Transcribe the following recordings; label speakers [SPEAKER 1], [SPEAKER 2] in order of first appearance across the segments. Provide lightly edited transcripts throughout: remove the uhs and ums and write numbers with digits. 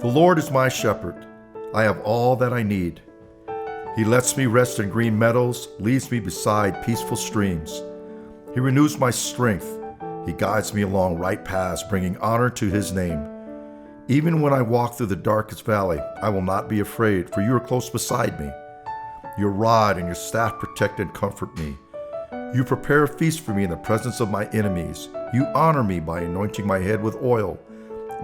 [SPEAKER 1] The Lord is my shepherd. I have all that I need. He lets me rest in green meadows, leads me beside peaceful streams. He renews my strength. He guides me along right paths, bringing honor to his name. Even when I walk through the darkest valley, I will not be afraid, for you are close beside me. Your rod and your staff protect and comfort me. You prepare a feast for me in the presence of my enemies. You honor me by anointing my head with oil.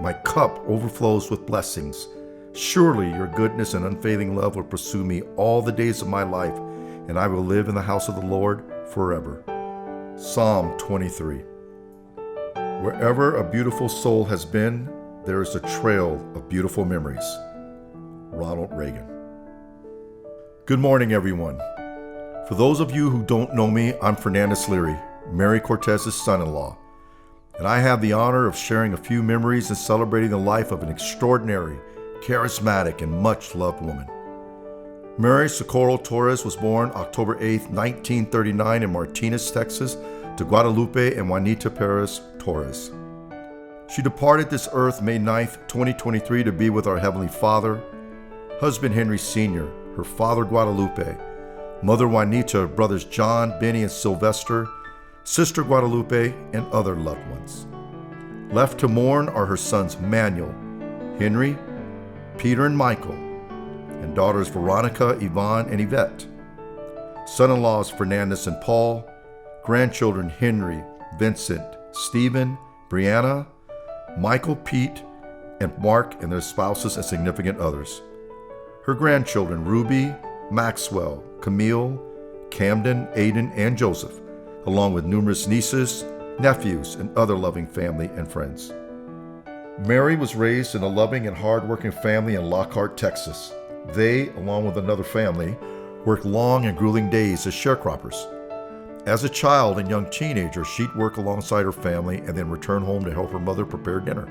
[SPEAKER 1] My cup overflows with blessings. Surely your goodness and unfailing love will pursue me all the days of my life, and I will live in the house of the Lord forever. Psalm 23. Wherever a beautiful soul has been, there is a trail of beautiful memories. Ronald Reagan. Good morning, everyone. For those of you who don't know me, I'm Fernandez Leary, Mary Cortez's son-in-law, and I have the honor of sharing a few memories and celebrating the life of an extraordinary, charismatic, and much-loved woman. Mary Socorro Torres was born October 8, 1939 in Martinez, Texas, to Guadalupe and Juanita Perez Torres. She departed this earth May 9, 2023 to be with our Heavenly Father, husband Henry Sr., her father Guadalupe, mother Juanita, brothers John, Benny, and Sylvester, sister Guadalupe, and other loved ones. Left to mourn are her sons Manuel, Henry, Peter, and Michael, and daughters Veronica, Yvonne, and Yvette. Son-in-laws Fernandez and Paul, grandchildren Henry, Vincent, Stephen, Brianna, Michael, Pete, and Mark, and their spouses and significant others. Her grandchildren Ruby, Maxwell, Camille, Camden, Aiden, and Joseph, along with numerous nieces, nephews, and other loving family and friends. Mary was raised in a loving and hard-working family in Lockhart, Texas. They, along with another family, worked long and grueling days as sharecroppers. As a child and young teenager, she'd work alongside her family and then return home to help her mother prepare dinner.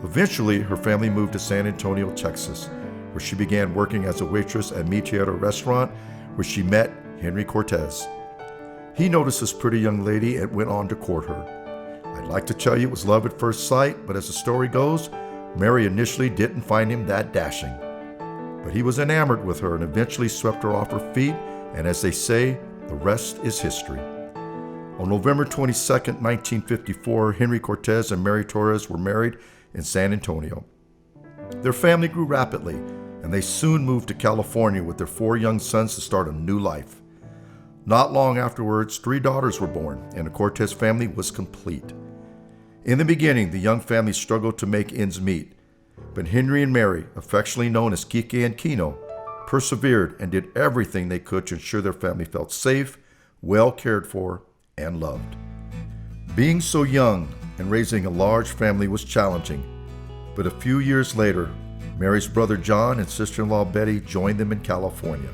[SPEAKER 1] Eventually, her family moved to San Antonio, Texas, where she began working as a waitress at Mi Tierra restaurant, where she met Henry Cortez. He noticed this pretty young lady and went on to court her. I'd like to tell you it was love at first sight, but as the story goes, Mary initially didn't find him that dashing. But he was enamored with her and eventually swept her off her feet, and as they say, the rest is history. On November 22, 1954, Henry Cortez and Mary Torres were married in San Antonio. Their family grew rapidly, and they soon moved to California with their 4 young sons to start a new life. Not long afterwards, 3 daughters were born, and the Cortez family was complete. In the beginning, the young family struggled to make ends meet, but Henry and Mary, affectionately known as Kike and Kino, persevered and did everything they could to ensure their family felt safe, well cared for, and loved. Being so young and raising a large family was challenging, but a few years later, Mary's brother John and sister-in-law Betty joined them in California.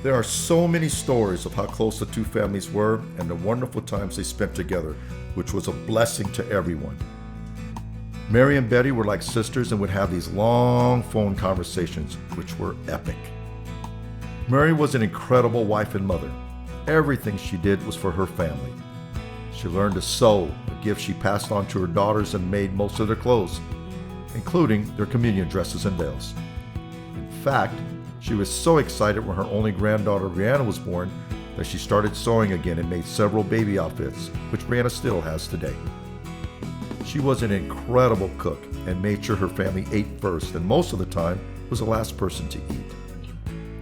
[SPEAKER 1] There are so many stories of how close the 2 families were and the wonderful times they spent together, which was a blessing to everyone. Mary and Betty were like sisters and would have these long phone conversations, which were epic. Mary was an incredible wife and mother. Everything she did was for her family. She learned to sew, a gift she passed on to her daughters, and made most of their clothes, including their communion dresses and veils. In fact, she was so excited when her only granddaughter Brianna was born that she started sewing again and made several baby outfits, which Brianna still has today. She was an incredible cook and made sure her family ate first, and most of the time was the last person to eat.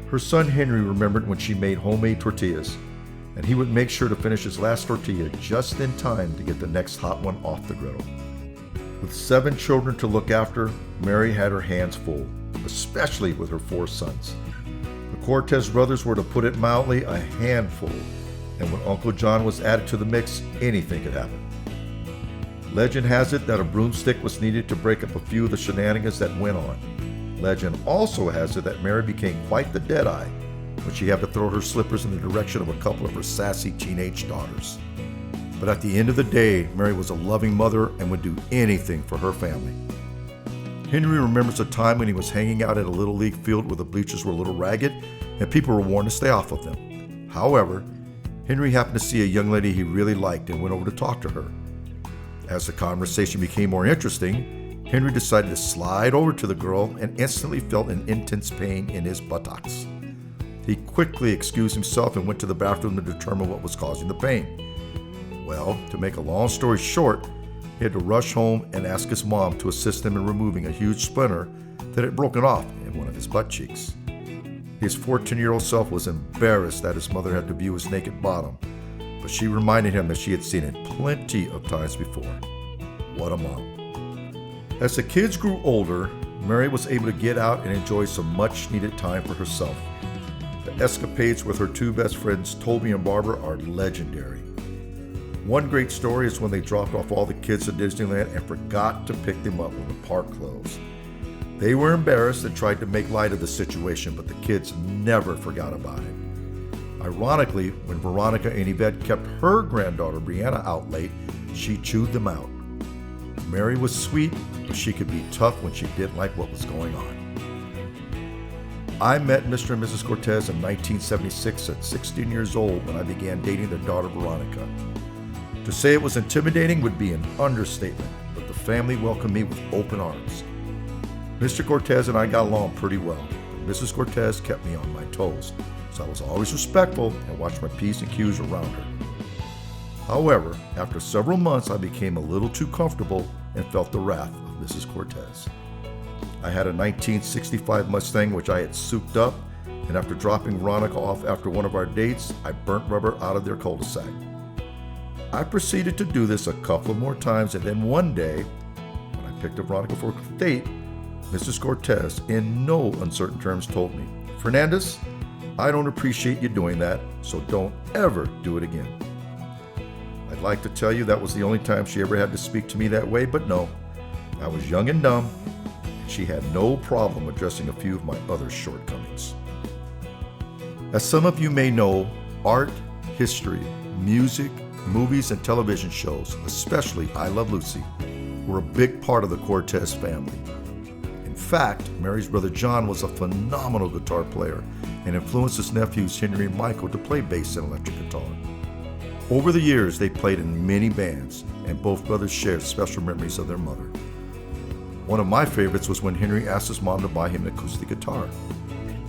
[SPEAKER 1] Her son Henry remembered when she made homemade tortillas, and he would make sure to finish his last tortilla just in time to get the next hot one off the griddle. With 7 children to look after, Mary had her hands full, especially with her 4 sons. The Cortez brothers were, to put it mildly, a handful, and when Uncle John was added to the mix, anything could happen. Legend has it that a broomstick was needed to break up a few of the shenanigans that went on. Legend also has it that Mary became quite the deadeye when she had to throw her slippers in the direction of a couple of her sassy teenage daughters. But at the end of the day, Mary was a loving mother and would do anything for her family. Henry remembers a time when he was hanging out at a Little League field where the bleachers were a little ragged and people were warned to stay off of them. However, Henry happened to see a young lady he really liked and went over to talk to her. As the conversation became more interesting, Henry decided to slide over to the girl and instantly felt an intense pain in his buttocks. He quickly excused himself and went to the bathroom to determine what was causing the pain. Well, to make a long story short, he had to rush home and ask his mom to assist him in removing a huge splinter that had broken off in one of his butt cheeks. His 14-year-old self was embarrassed that his mother had to view his naked bottom, but she reminded him that she had seen it plenty of times before. What a mom. As the kids grew older, Mary was able to get out and enjoy some much-needed time for herself. The escapades with her two best friends, Toby and Barbara, are legendary. One great story is when they dropped off all the kids at Disneyland and forgot to pick them up when the park closed. They were embarrassed and tried to make light of the situation, but the kids never forgot about it. Ironically, when Veronica and Yvette kept her granddaughter Brianna out late, she chewed them out. Mary was sweet, but she could be tough when she didn't like what was going on. I met Mr. and Mrs. Cortez in 1976 at 16 years old when I began dating their daughter Veronica. To say it was intimidating would be an understatement, but the family welcomed me with open arms. Mr. Cortez and I got along pretty well, but Mrs. Cortez kept me on my toes, so I was always respectful and watched my P's and Q's around her. However, after several months, I became a little too comfortable and felt the wrath of Mrs. Cortez. I had a 1965 Mustang which I had souped up, and after dropping Veronica off after one of our dates, I burnt rubber out of their cul-de-sac. I proceeded to do this a couple more times, and then one day, when I picked up Veronica for a date, Mrs. Cortez, in no uncertain terms, told me, "Fernandez, I don't appreciate you doing that, so don't ever do it again." I'd like to tell you that was the only time she ever had to speak to me that way, but no. I was young and dumb, and she had no problem addressing a few of my other shortcomings. As some of you may know, art, history, music, movies, and television shows, especially I Love Lucy, were a big part of the Cortez family. In fact, Mary's brother John was a phenomenal guitar player and influenced his nephews Henry and Michael to play bass and electric guitar. Over the years, they played in many bands, and both brothers shared special memories of their mother. One of my favorites was when Henry asked his mom to buy him an acoustic guitar,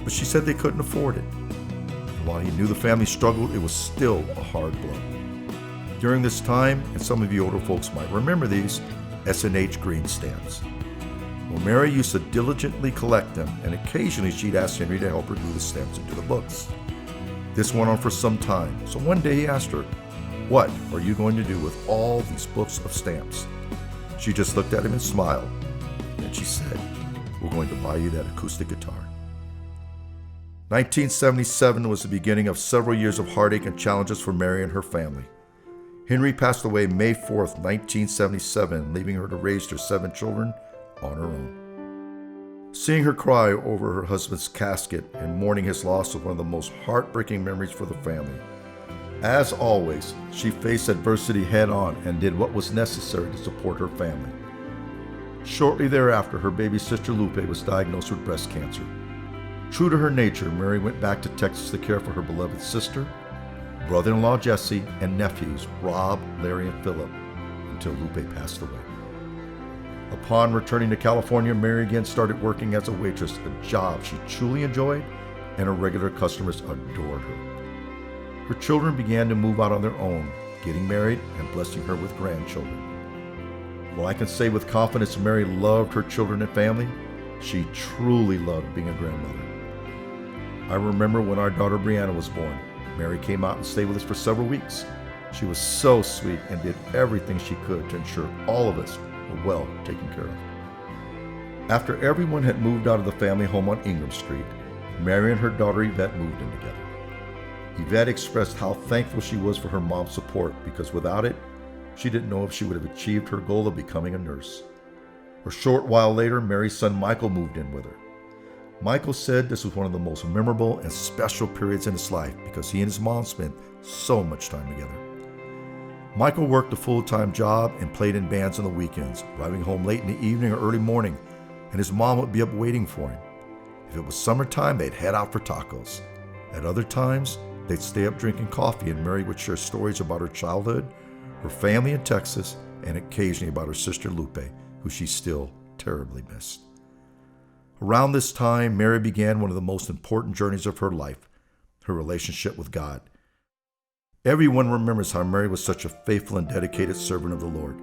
[SPEAKER 1] but she said they couldn't afford it. And while he knew the family struggled, it was still a hard blow. During this time, and some of you older folks might remember these, S&H green stamps. Well, Mary used to diligently collect them, and occasionally she'd ask Henry to help her glue the stamps into the books. This went on for some time, so one day he asked her, "What are you going to do with all these books of stamps?" She just looked at him and smiled, and she said, "We're going to buy you that acoustic guitar." 1977 was the beginning of several years of heartache and challenges for Mary and her family. Henry passed away May 4th, 1977, leaving her to raise her 7 children on her own. Seeing her cry over her husband's casket and mourning his loss was one of the most heartbreaking memories for the family. As always, she faced adversity head-on and did what was necessary to support her family. Shortly thereafter, her baby sister Lupe was diagnosed with breast cancer. True to her nature, Mary went back to Texas to care for her beloved sister, brother-in-law Jesse, and nephews Rob, Larry, and Philip until Lupe passed away. Upon returning to California, Mary again started working as a waitress, a job she truly enjoyed, and her regular customers adored her. Her children began to move out on their own, getting married and blessing her with grandchildren. While I can say with confidence Mary loved her children and family, she truly loved being a grandmother. I remember when our daughter Brianna was born, Mary came out and stayed with us for several weeks. She was so sweet and did everything she could to ensure all of us were well taken care of. After everyone had moved out of the family home on Ingram Street, Mary and her daughter Yvette moved in together. Yvette expressed how thankful she was for her mom's support because without it, she didn't know if she would have achieved her goal of becoming a nurse. A short while later, Mary's son Michael moved in with her. Michael said this was one of the most memorable and special periods in his life because he and his mom spent so much time together. Michael worked a full-time job and played in bands on the weekends, arriving home late in the evening or early morning, and his mom would be up waiting for him. If it was summertime, they'd head out for tacos. At other times, they'd stay up drinking coffee, and Mary would share stories about her childhood, her family in Texas, and occasionally about her sister Lupe, who she still terribly missed. Around this time, Mary began one of the most important journeys of her life, her relationship with God. Everyone remembers how Mary was such a faithful and dedicated servant of the Lord.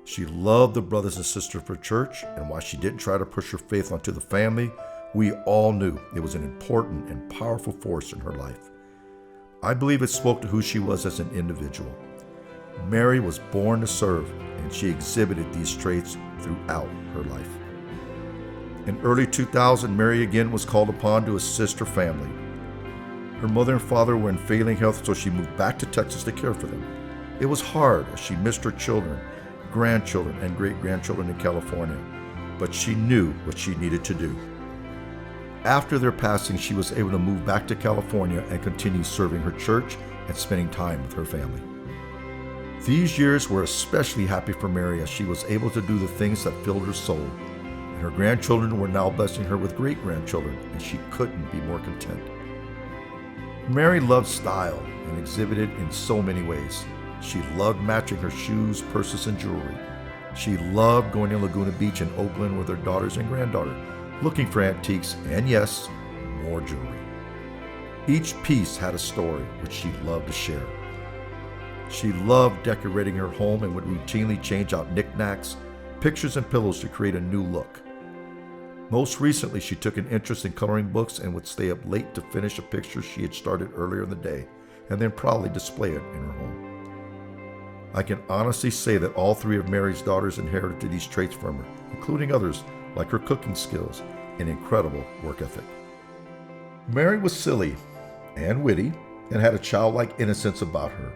[SPEAKER 1] She loved the brothers and sisters of her church, and while she didn't try to push her faith onto the family, we all knew it was an important and powerful force in her life. I believe it spoke to who she was as an individual. Mary was born to serve, and she exhibited these traits throughout her life. In early 2000, Mary again was called upon to assist her family. Her mother and father were in failing health, so she moved back to Texas to care for them. It was hard as she missed her children, grandchildren, and great-grandchildren in California, but she knew what she needed to do. After their passing, she was able to move back to California and continue serving her church and spending time with her family. These years were especially happy for Mary as she was able to do the things that filled her soul, and her grandchildren were now blessing her with great-grandchildren, and she couldn't be more content. Mary loved style and exhibited in so many ways. She loved matching her shoes, purses, and jewelry. She loved going to Laguna Beach in Oakland with her daughters and granddaughter, looking for antiques and, yes, more jewelry. Each piece had a story which she loved to share. She loved decorating her home and would routinely change out knickknacks, pictures, and pillows to create a new look. Most recently, she took an interest in coloring books and would stay up late to finish a picture she had started earlier in the day and then proudly display it in her home. I can honestly say that all three of Mary's daughters inherited these traits from her, including others like her cooking skills and incredible work ethic. Mary was silly and witty and had a childlike innocence about her.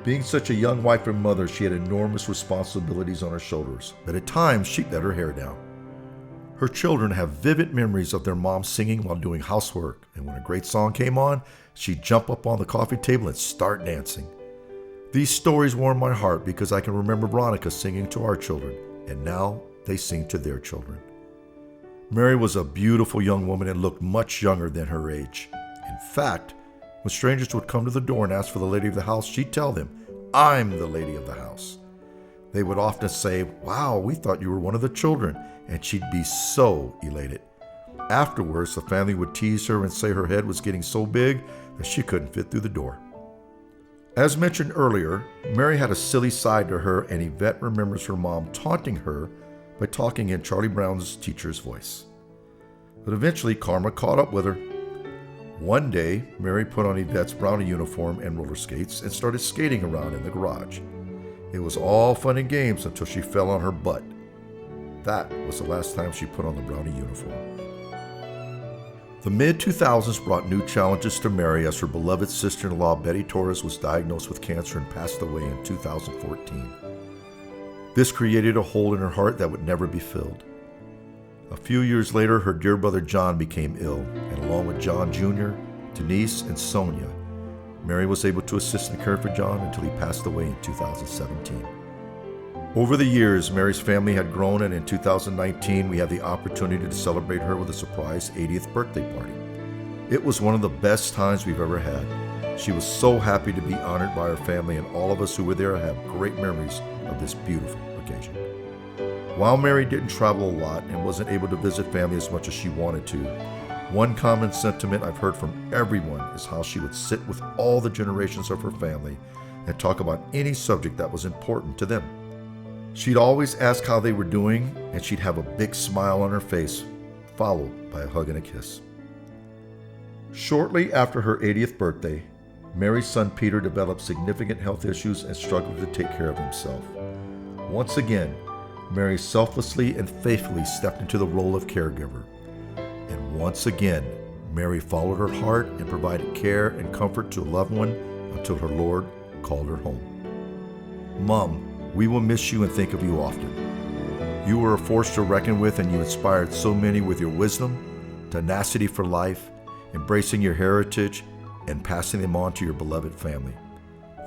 [SPEAKER 1] Being such a young wife and mother, she had enormous responsibilities on her shoulders, but at times she let her hair down. Her children have vivid memories of their mom singing while doing housework, and when a great song came on, she'd jump up on the coffee table and start dancing. These stories warm my heart because I can remember Veronica singing to our children, and now they sing to their children. Mary was a beautiful young woman and looked much younger than her age. In fact, when strangers would come to the door and ask for the lady of the house, she'd tell them, "I'm the lady of the house." They would often say, "Wow, we thought you were one of the children," and she'd be so elated. Afterwards, the family would tease her and say her head was getting so big that she couldn't fit through the door. As mentioned earlier, Mary had a silly side to her, and Yvette remembers her mom taunting her by talking in Charlie Brown's teacher's voice. But eventually, karma caught up with her. One day, Mary put on Yvette's brownie uniform and roller skates and started skating around in the garage. It was all fun and games until she fell on her butt. That was the last time she put on the brownie uniform. The mid-2000s brought new challenges to Mary as her beloved sister-in-law Betty Torres was diagnosed with cancer and passed away in 2014. This created a hole in her heart that would never be filled. A few years later, her dear brother John became ill, and along with John Jr., Denise, and Sonia, Mary was able to assist in caring for John until he passed away in 2017. Over the years, Mary's family had grown, and in 2019, we had the opportunity to celebrate her with a surprise 80th birthday party. It was one of the best times we've ever had. She was so happy to be honored by her family, and all of us who were there have great memories of this beautiful occasion. While Mary didn't travel a lot and wasn't able to visit family as much as she wanted to, one common sentiment I've heard from everyone is how she would sit with all the generations of her family and talk about any subject that was important to them. She'd always ask how they were doing, and she'd have a big smile on her face, followed by a hug and a kiss. Shortly after her 80th birthday, Mary's son Peter developed significant health issues and struggled to take care of himself. Once again, Mary selflessly and faithfully stepped into the role of caregiver. And once again, Mary followed her heart and provided care and comfort to a loved one until her Lord called her home. Mom, we will miss you and think of you often. You were a force to reckon with, and you inspired so many with your wisdom, tenacity for life, embracing your heritage, and passing them on to your beloved family.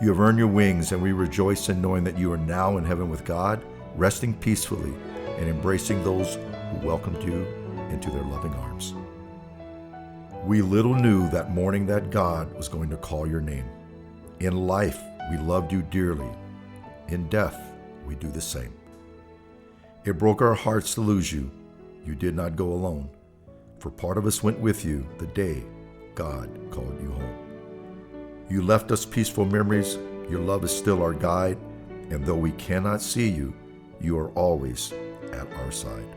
[SPEAKER 1] You have earned your wings, and we rejoice in knowing that you are now in heaven with God, resting peacefully and embracing those who welcomed you into their loving arms. We little knew that morning that God was going to call your name. In life, we loved you dearly. In death, we do the same. It broke our hearts to lose you. You did not go alone, for part of us went with you the day God called you home. You left us peaceful memories. Your love is still our guide, and though we cannot see you, you are always at our side.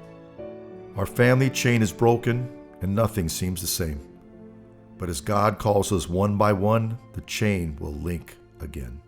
[SPEAKER 1] Our family chain is broken, and nothing seems the same. But as God calls us one by one, the chain will link again.